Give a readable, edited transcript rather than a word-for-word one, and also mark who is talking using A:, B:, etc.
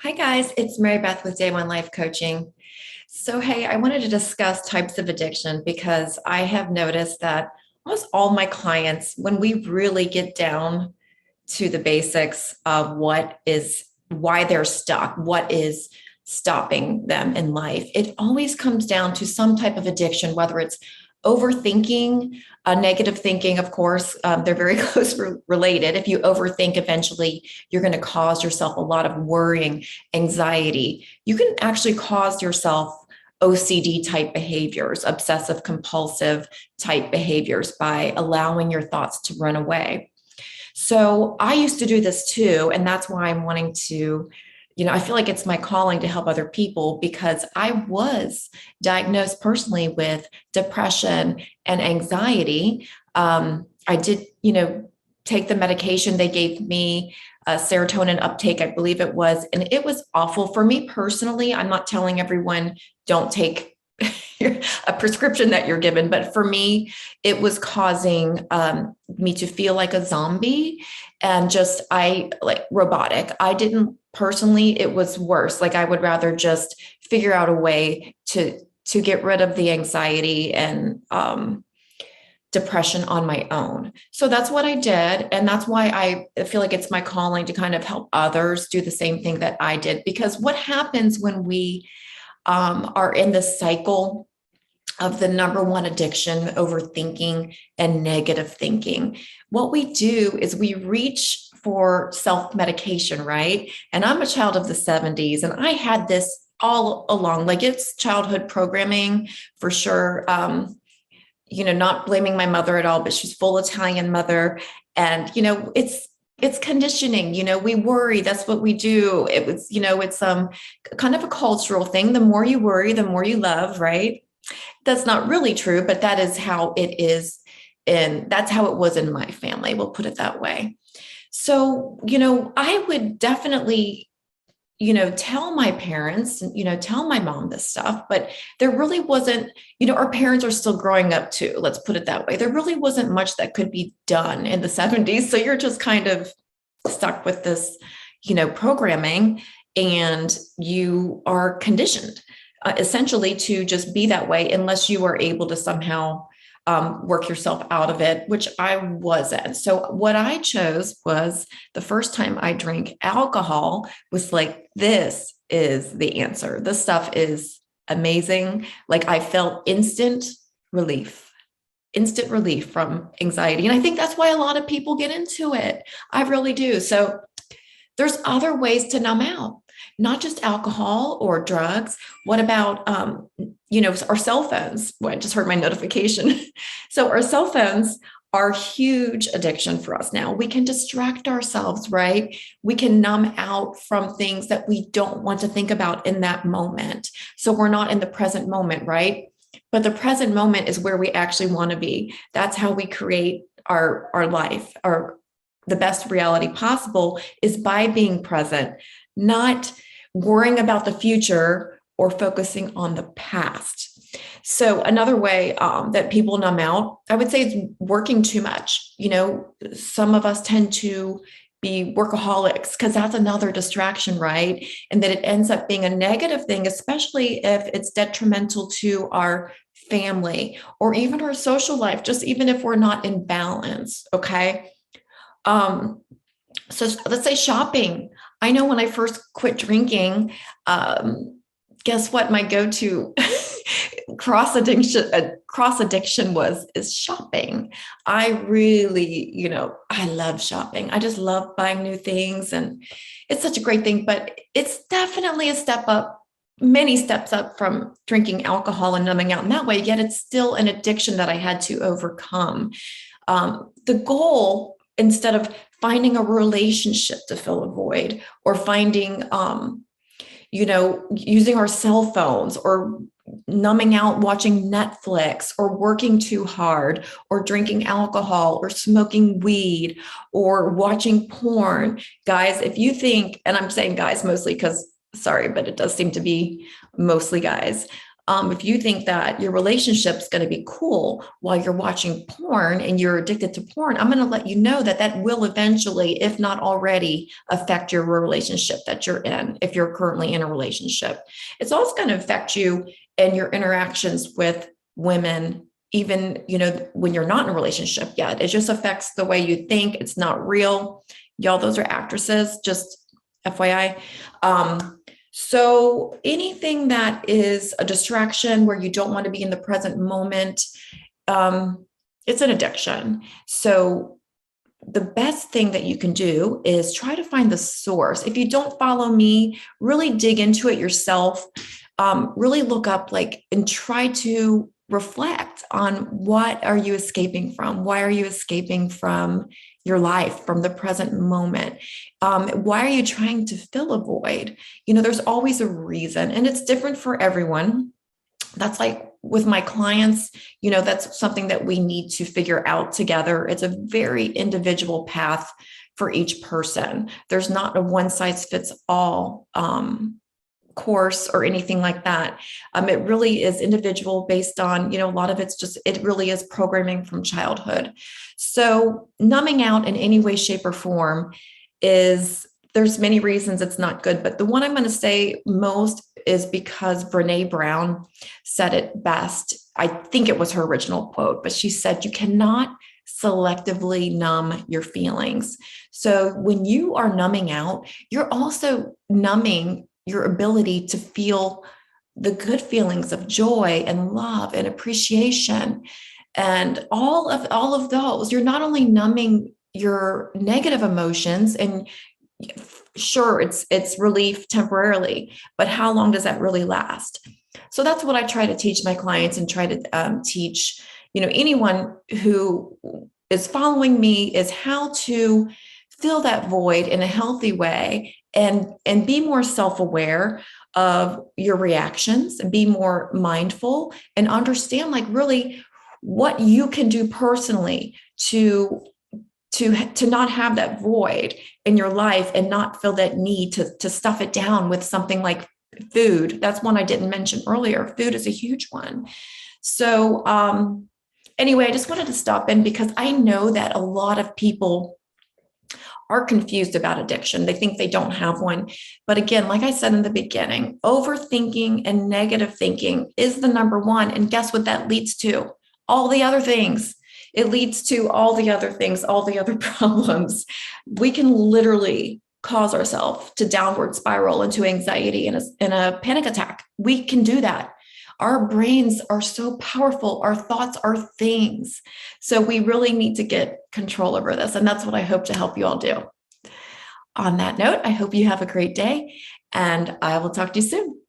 A: Hi, guys. It's Mary Beth with Day One Life Coaching. So, hey, I wanted to discuss types of addiction because I have noticed that almost all my clients, when we really get down to the basics of why they're stuck, what is stopping them in life, it always comes down to some type of addiction, whether it's overthinking, negative thinking, of course, they're very related. If you overthink, eventually you're going to cause yourself a lot of worrying, anxiety. You can actually cause yourself OCD type behaviors, obsessive compulsive type behaviors by allowing your thoughts to run away. So I used to do this too. And that's why I'm wanting to, I feel like it's my calling to help other people because I was diagnosed personally with depression and anxiety. I did, take the medication they gave me, serotonin uptake, I believe it was, and it was awful for me personally. I'm not telling everyone don't take a prescription that you're given, but for me, it was causing me to feel like a zombie and just I like robotic. I didn't personally, it was worse. Like I would rather just figure out a way to get rid of the anxiety and depression on my own. So that's what I did. And that's why I feel like it's my calling to kind of help others do the same thing that I did. Because what happens when we are in the cycle of the number one addiction, overthinking and negative thinking? What we do is we reach for self-medication, right? And I'm a child of the 70s, and I had this all along, like it's childhood programming for sure. Not blaming my mother at all, but she's full Italian mother. And, it's conditioning, we worry. That's what we do. It was, it's kind of a cultural thing. The more you worry, the more you love, right? That's not really true, but that is how it is. And that's how it was in my family. We'll put it that way. So, I would definitely tell my parents, tell my mom this stuff, but there really wasn't, our parents are still growing up too. Let's put it that way. There really wasn't much that could be done in the 70s. So you're just kind of stuck with this, programming, and you are conditioned essentially to just be that way unless you are able to somehow work yourself out of it, which I wasn't. So what I chose was the first time I drank alcohol was like, this is the answer. This stuff is amazing. Like I felt instant relief from anxiety. And I think that's why a lot of people get into it. I really do. So there's other ways to numb out, not just alcohol or drugs. What about, our cell phones? Well, I just heard my notification. So our cell phones are huge addiction for us now. We can distract ourselves, right? We can numb out from things that we don't want to think about in that moment. So we're not in the present moment, right? But the present moment is where we actually want to be. That's how we create our life, the best reality possible is by being present, not worrying about the future or focusing on the past. So another way that people numb out, I would say, is working too much. Some of us tend to be workaholics because that's another distraction, right? And that it ends up being a negative thing, especially if it's detrimental to our family or even our social life, just even if we're not in balance, okay? So let's say shopping. I know when I first quit drinking, guess what? My go-to cross addiction is shopping. I really, I love shopping. I just love buying new things, and it's such a great thing. But it's definitely a step up, many steps up from drinking alcohol and numbing out in that way. Yet it's still an addiction that I had to overcome. The goal, instead of finding a relationship to fill a void or finding, using our cell phones or numbing out watching Netflix or working too hard or drinking alcohol or smoking weed or watching porn. Guys, if you think, and I'm saying guys mostly because sorry, but it does seem to be mostly guys. If you think that your relationship's going to be cool while you're watching porn and you're addicted to porn, I'm going to let you know that that will eventually, if not already, affect your relationship that you're in, if you're currently in a relationship. It's also going to affect you and your interactions with women, even, when you're not in a relationship yet. It just affects the way you think. It's not real. Y'all, those are actresses, just FYI. So anything that is a distraction where you don't want to be in the present moment, it's an addiction. So the best thing that you can do is try to find the source. If you don't follow me, really dig into it yourself. Really look up and try to reflect on what are you escaping from? Why are you escaping from your life, from the present moment? Why are you trying to fill a void? There's always a reason, and it's different for everyone. That's like with my clients, that's something that we need to figure out together. It's a very individual path for each person. There's not a one size fits all course or anything like that. It really is individual based on, a lot of it really is programming from childhood. So numbing out in any way, shape, or form there's many reasons it's not good, but the one I'm going to say most is because Brene Brown said it best. I think it was her original quote, but she said, you cannot selectively numb your feelings. So when you are numbing out, you're also numbing your ability to feel the good feelings of joy and love and appreciation and all of those. You're not only numbing your negative emotions, and sure, it's relief temporarily, but how long does that really last? So that's what I try to teach my clients and try to teach anyone who is following me, is how to fill that void in a healthy way and be more self-aware of your reactions and be more mindful and understand really what you can do personally to not have that void in your life and not feel that need to stuff it down with something like food. That's one I didn't mention earlier. Food is a huge one. So anyway, I just wanted to stop in because I know that a lot of people are confused about addiction. They think they don't have one. But again, like I said in the beginning, overthinking and negative thinking is the number one. And guess what that leads to? All the other things. It leads to all the other things, all the other problems. We can literally cause ourselves to downward spiral into anxiety and a panic attack. We can do that. Our brains are so powerful. Our thoughts are things. So we really need to get control over this. And that's what I hope to help you all do. On that note, I hope you have a great day, and I will talk to you soon.